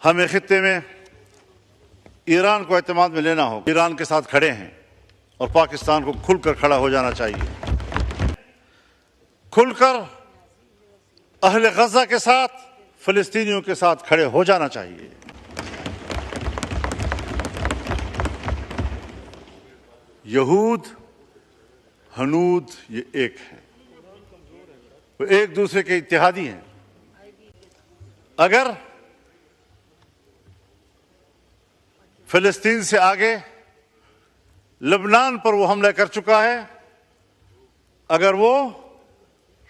हमें खित्ते में ईरान को एतमाद में लेना होगा। ईरान के साथ खड़े हैं और पाकिस्तान को खुलकर खड़ा हो जाना चाहिए। खुलकर अहले गजा के साथ, फिलिस्तीनियों के साथ खड़े हो जाना चाहिए। यहूद हनूद ये एक है, वो एक दूसरे के इत्तेहादी हैं। अगर फिलिस्तीन से आगे लबनान पर वो हमला कर चुका है, अगर वो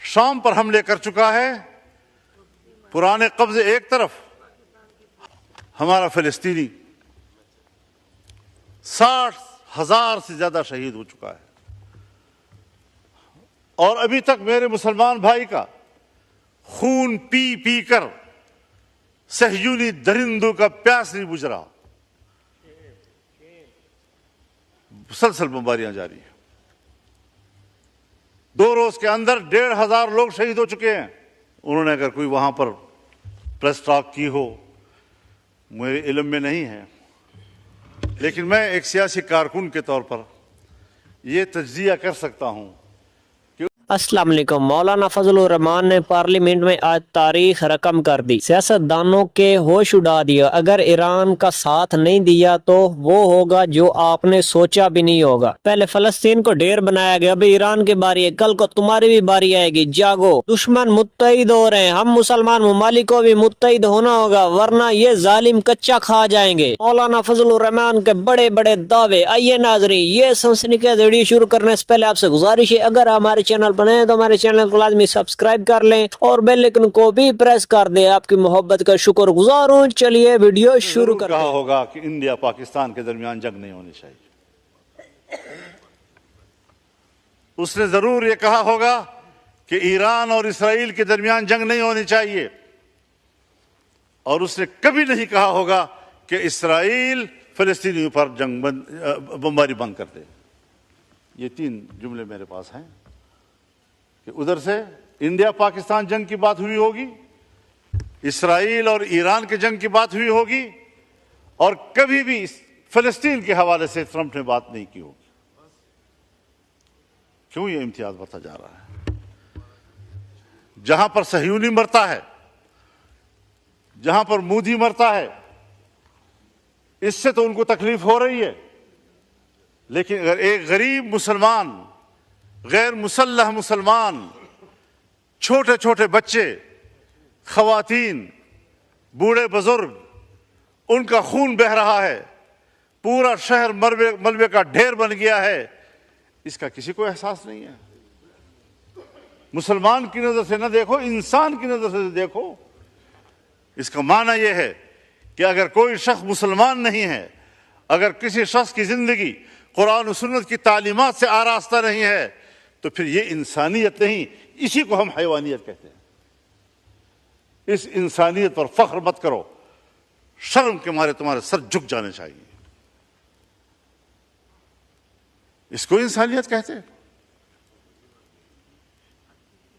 शाम पर हमले कर चुका है, पुराने कब्जे एक तरफ, हमारा फिलिस्तीनी 60,000 से ज्यादा शहीद हो चुका है और अभी तक मेरे मुसलमान भाई का खून पी पी कर सहयूनी दरिंदों का प्यास नहीं बुझ रहा। मुसलसल बमबारियां जारी हैं। 2 रोज के अंदर 1,500 लोग शहीद हो चुके हैं। उन्होंने अगर कोई वहां पर प्रेस टॉक की हो, मेरे इल्म में नहीं है, लेकिन मैं एक सियासी कारकुन के तौर पर यह तज्जिया कर सकता हूं। अस्सलाम वालेकुम। मौलाना फजलुर रहमान ने पार्लियामेंट में आज तारीख रकम कर दी, सियासतदानों के होश उड़ा दिया। अगर ईरान का साथ नहीं दिया तो वो होगा जो आपने सोचा भी नहीं होगा। पहले फलस्तीन को ढेर बनाया गया, अभी ईरान की बारी है, कल को तुम्हारी भी बारी आएगी। जागो, दुश्मन मुत्तहिद हो रहे हैं, हम मुसलमान ममालिक को भी मुत्तहिद होना होगा, वरना ये जालिम कच्चा खा जाएंगे। मौलाना फजलुर रहमान के बड़े बड़े दावे। आइए नाजरीन, ये सनसनीखेज वीडियो शुरू करने से पहले आपसे गुजारिश है, अगर हमारे चैनल बने तो हमारे चैनल को लाजमी सब्सक्राइब कर लें और बेल आइकन को भी प्रेस कर दें। आपकी मोहब्बत का शुक्रगुजार हूं। चलिए वीडियो शुरू करते हैं। कहा होगा कि इंडिया पाकिस्तान के दरमियान जंग नहीं होनी चाहिए। उसने जरूर ये कहा होगा कि ईरान और इसराइल के दरमियान जंग नहीं होनी चाहिए, और उसने कभी नहीं कहा होगा कि इसराइल फिलिस्तीनियों पर जंग बमबारी बंद कर दे। ये 3 जुमले मेरे पास हैं कि उधर से इंडिया पाकिस्तान जंग की बात हुई होगी, इसराइल और ईरान के जंग की बात हुई होगी, और कभी भी फिलिस्तीन के हवाले से ट्रंप ने बात नहीं की होगी। क्यों ये इम्तियाज बढ़ता जा रहा है? जहां पर सहयूनी मरता है, जहां पर मोदी मरता है, इससे तो उनको तकलीफ हो रही है, लेकिन अगर एक गरीब मुसलमान, गैर मुसल्लह मुसलमान, छोटे छोटे बच्चे, खवातीन, बूढ़े बुजुर्ग, उनका खून बह रहा है, पूरा शहर मलबे का ढेर बन गया है, इसका किसी को एहसास नहीं है। मुसलमान की नजर से न देखो, इंसान की नजर से देखो। इसका माना यह है कि अगर कोई शख्स मुसलमान नहीं है, अगर किसी शख्स की जिंदगी कुरान और सुन्नत की तालीमात से आरास्ता नहीं है, तो फिर ये इंसानियत नहीं, इसी को हम हैवानियत कहते हैं। इस इंसानियत पर फख्र मत करो, शर्म के मारे तुम्हारे सर झुक जाने चाहिए। इसको इंसानियत कहते हैं।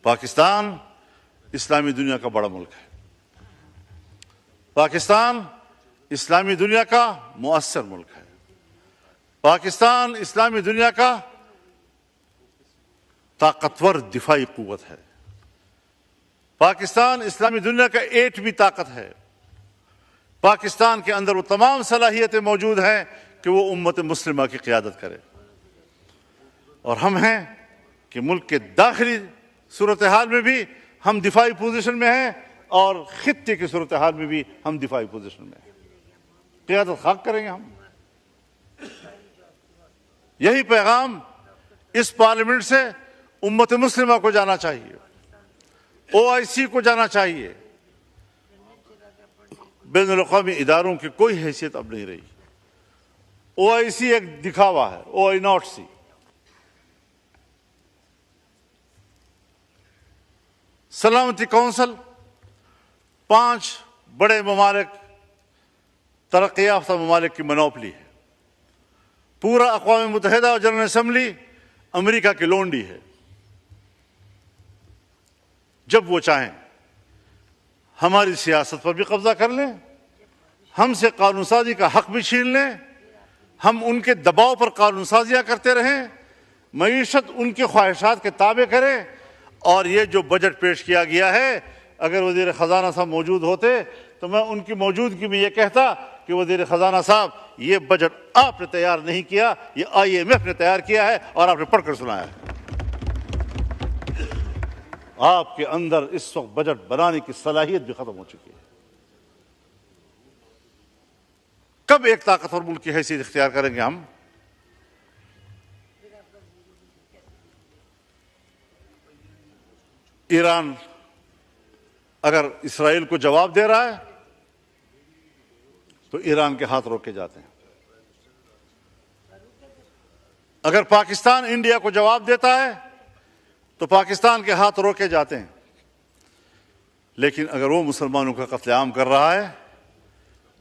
पाकिस्तान इस्लामी दुनिया का बड़ा मुल्क है। पाकिस्तान इस्लामी दुनिया का मुअस्सर मुल्क है। पाकिस्तान इस्लामी दुनिया का ताकतवर दिफाई कुव्वत है। पाकिस्तान इस्लामी दुनिया का एटमी ताकत है। पाकिस्तान के अंदर वो तमाम सलाहियतें मौजूद हैं कि वो उम्मत मुस्लिमा की क़ियादत करे। और हम हैं कि मुल्क के दाखिली सूरत हाल में भी हम दिफाई पोजीशन में हैं, और खित्ते की सूरत हाल में भी हम दिफाई पोजीशन में हैं। क़ियादत खाक करेंगे हम। यही पैगाम इस पार्लियामेंट से उम्मत मुस्लिमा को जाना चाहिए, OIC को जाना चाहिए। बैनुल अक़वामी इदारों की कोई हैसियत अब नहीं रही। OIC एक दिखावा है, OIC। सलामती काउंसिल 5 बड़े ममालिक, तरक्की याफ्ता ममालिक की मोनोपोली है। पूरा अक़वाम मुत्तहिदा और जनरल असम्बली अमेरिका की लोंडी है। जब वो चाहें हमारी सियासत पर भी कब्जा कर लें हमसे कानून साजी का हक भी छीन लें, हम उनके दबाव पर कानून साजियाँ करते रहें, मईशत उनके ख्वाहिशात के ताबे करें। और ये जो बजट पेश किया गया है, अगर वज़ीर ख़जाना साहब मौजूद होते तो मैं उनकी मौजूदगी में ये कहता कि वज़ीर ख़जाना साहब, ये बजट आपने तैयार नहीं किया, ये IMF ने तैयार किया है और आपने पढ़कर सुनाया है। आपके अंदर इस वक्त बजट बनाने की सलाहियत भी खत्म हो चुकी है। कब एक ताकतवर मुल्क की हैसियत इख्तियार करेंगे हम? ईरान अगर इसराइल को जवाब दे रहा है तो ईरान के हाथ रोके जाते हैं। अगर पाकिस्तान इंडिया को जवाब देता है तो पाकिस्तान के हाथ रोके जाते हैं। लेकिन अगर वो मुसलमानों का कत्लेआम कर रहा है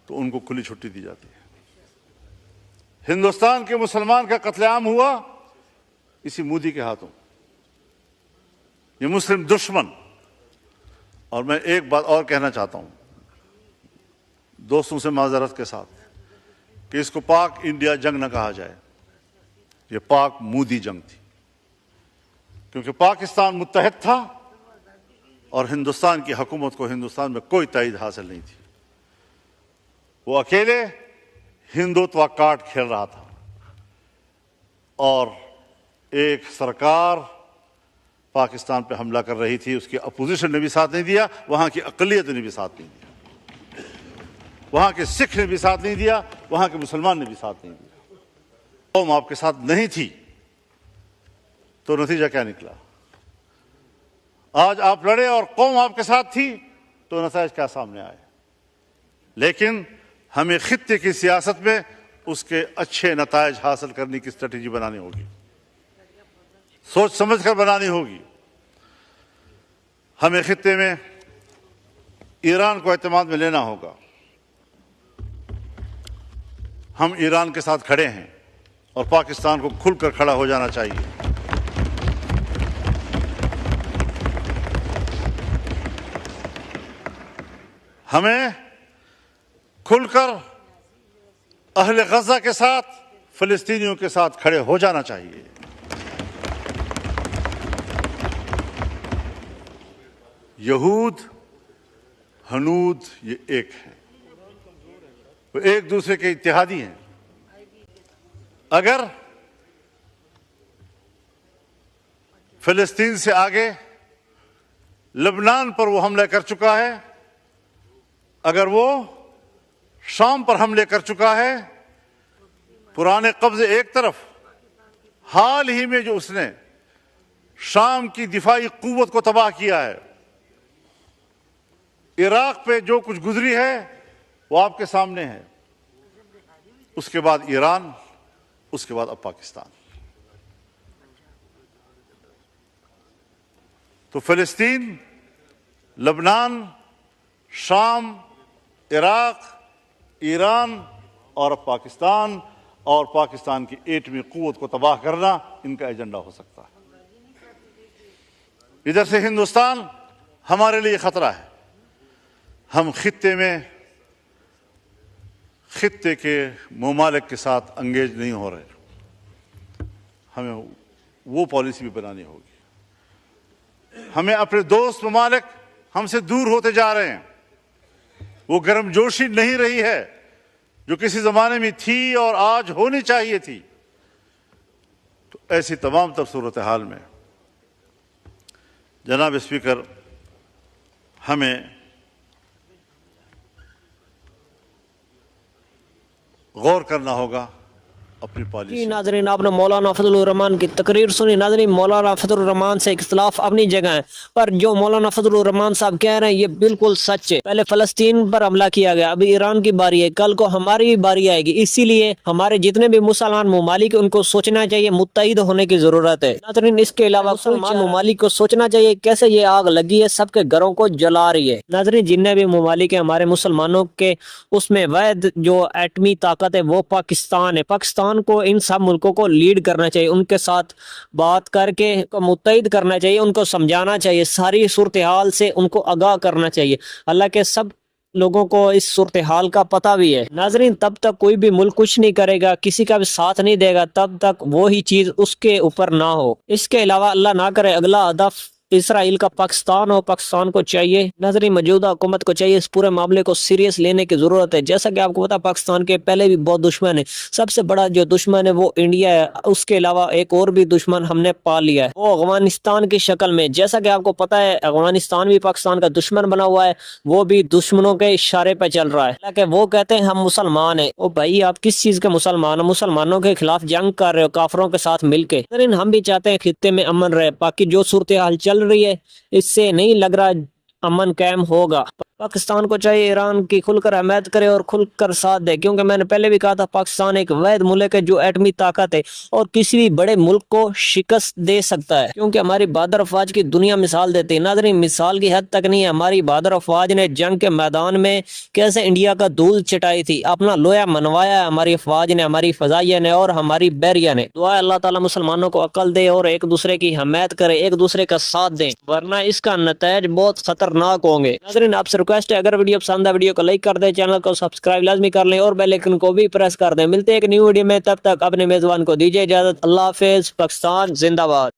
तो उनको खुली छुट्टी दी जाती है। हिंदुस्तान के मुसलमान का कत्लेआम हुआ इसी मोदी के हाथों। ये मुस्लिम दुश्मन। और मैं एक बात और कहना चाहता हूं दोस्तों से माजरत के साथ कि इसको पाक इंडिया जंग न कहा जाए, ये पाक मोदी जंग थी। क्योंकि पाकिस्तान मुत्तहिद था और हिंदुस्तान की हुकूमत को हिंदुस्तान में कोई ताईद हासिल नहीं थी। वो अकेले हिंदुत्व कार्ड खेल रहा था और एक सरकार पाकिस्तान पे हमला कर रही थी, उसकी अपोजिशन ने भी साथ नहीं दिया, वहां की अक़लियत ने भी साथ नहीं दिया, वहां के सिख ने भी साथ नहीं दिया, वहां के मुसलमान ने भी साथ नहीं दिया। कौम आपके साथ नहीं थी तो नतीजा क्या निकला? आज आप लड़े और कौम आपके साथ थी तो नतीजा क्या सामने आए? लेकिन हमें खित्ते की सियासत में उसके अच्छे नतायज हासिल करने की स्ट्रेटेजी बनानी होगी, सोच समझ कर बनानी होगी। हमें खित्ते में ईरान को एतमाद में लेना होगा। हम ईरान के साथ खड़े हैं और पाकिस्तान को खुलकर खड़ा हो जाना चाहिए। हमें खुलकर अहले गज़ा के साथ, फिलिस्तीनियों के साथ खड़े हो जाना चाहिए। यहूद हनूद ये एक है, वो एक दूसरे के इत्तेहादी हैं। अगर फिलिस्तीन से आगे लबनान पर वो हमला कर चुका है, अगर वो शाम पर हमले कर चुका है, पुराने कब्जे एक तरफ, हाल ही में जो उसने शाम की दिफाई कुव्वत को तबाह किया है, इराक पे जो कुछ गुजरी है वो आपके सामने है, उसके बाद ईरान, उसके बाद अब पाकिस्तान। तो फिलिस्तीन, लबनान, शाम, इराक, ईरान और अब पाकिस्तान, और पाकिस्तान की एटमी कुव्वत को तबाह करना इनका एजेंडा हो सकता है। इधर से हिंदुस्तान हमारे लिए खतरा है। हम खित्ते में, खित्ते के ममालिक के साथ अंगेज नहीं हो रहे। हमें वो पॉलिसी भी बनानी होगी। हमें अपने दोस्त ममालिक हमसे दूर होते जा रहे हैं। वो गर्मजोशी नहीं रही है जो किसी ज़माने में थी और आज होनी चाहिए थी। तो ऐसी तमाम तब सूरत हाल में जनाब स्पीकर, हमें गौर करना होगा अपनी पॉलिसी। नाजरीन, आपने मौलाना फजलुर रहमान की तकरीर सुनी। नाजरीन, मौलाना फजलुर रहमान से इख्तिलाफ अपनी जगह है, पर जो मौलाना फजलुर रहमान साहब कह रहे हैं ये बिल्कुल सच है। पहले फलस्तीन पर हमला किया गया, अभी ईरान की बारी है, कल को हमारी भी बारी आएगी। इसीलिए हमारे जितने भी मुसलमान ममालिक उनको सोचना चाहिए, मुत्तहिद होने की जरूरत है। नाजरीन, इसके अलावा मुसलमान ममालिक को सोचना चाहिए कैसे ये आग लगी है, सबके घरों को जला रही है। नाजरीन, जितने भी ममालिक है हमारे मुसलमानों के, उसमें वैध जो एटमी ताकत है वो पाकिस्तान है। पाकिस्तान को इन सब मुल्कों को लीड करना चाहिए, उनके साथ बात करके मुत्तहिद करना चाहिए, उनको समझाना चाहिए, सारी सूरत हाल से उनको आगाह करना चाहिए। अल्लाह के सब लोगों को इस सूरत हाल का पता भी है। नाजरीन, तब तक कोई भी मुल्क कुछ नहीं करेगा, किसी का भी साथ नहीं देगा, तब तक वो ही चीज उसके ऊपर ना हो। इसके अलावा अल्लाह ना करे अगला हदफ इसराइल का पाकिस्तान हो। पाकिस्तान को चाहिए, नाजरीन मौजूदा हुकूमत को चाहिए इस पूरे मामले को सीरियस लेने की जरूरत है। जैसा कि आपको पता, पाकिस्तान के पहले भी बहुत दुश्मन है। सबसे बड़ा जो दुश्मन है वो इंडिया है। उसके अलावा एक और भी दुश्मन हमने पा लिया है, वो अफगानिस्तान की शक्ल में। जैसा कि आपको पता है, अफगानिस्तान भी पाकिस्तान का दुश्मन बना हुआ है। वो भी दुश्मनों के इशारे पे चल रहा है। हालांकि वो कहते हैं हम मुसलमान हैं। ओ भाई, आप किस चीज के मुसलमान हो? मुसलमानों के खिलाफ जंग कर रहे हो काफरों के साथ मिलके। लेकिन हम भी चाहते हैं खित्ते में अमन रहे। बाकी जो सूरत हाल चल रही है, इससे नहीं लग रहा अमन कायम होगा। पाकिस्तान को चाहिए ईरान की खुलकर हमायत करे और खुलकर साथ दे, क्योंकि मैंने पहले भी कहा था पाकिस्तान एक वैध मुल्क है जो एटमी ताकत है और किसी भी बड़े मुल्क को शिकस्त दे सकता है, क्योंकि हमारी बहादुर अफवाज की दुनिया मिसाल देती है। नाज़रीन, मिसाल की हद तक नहीं है, हमारी बहादुर अफवाज ने जंग के मैदान में कैसे इंडिया का धूल चटाई थी, अपना लोया मनवाया हमारी अफवाज ने, हमारी फजाइया ने और हमारी बैरिया ने। दुआ है अल्लाह ताला मुसलमानों को अकल दे और एक दूसरे की हमायत करे, एक दूसरे का साथ दें, वरना इसका नतीज बहुत खतरनाक होंगे। नाज़रीन, आपसे रिक्वेस्ट है, अगर वीडियो पसंद है वीडियो को लाइक कर दें, चैनल को सब्सक्राइब लाजमी कर लें और बेल आइकन को भी प्रेस कर दें। मिलते हैं एक न्यू वीडियो में, तब तक अपने मेजबान को दीजिए इजाजत। अल्लाह हाफिज। पाकिस्तान जिंदाबाद।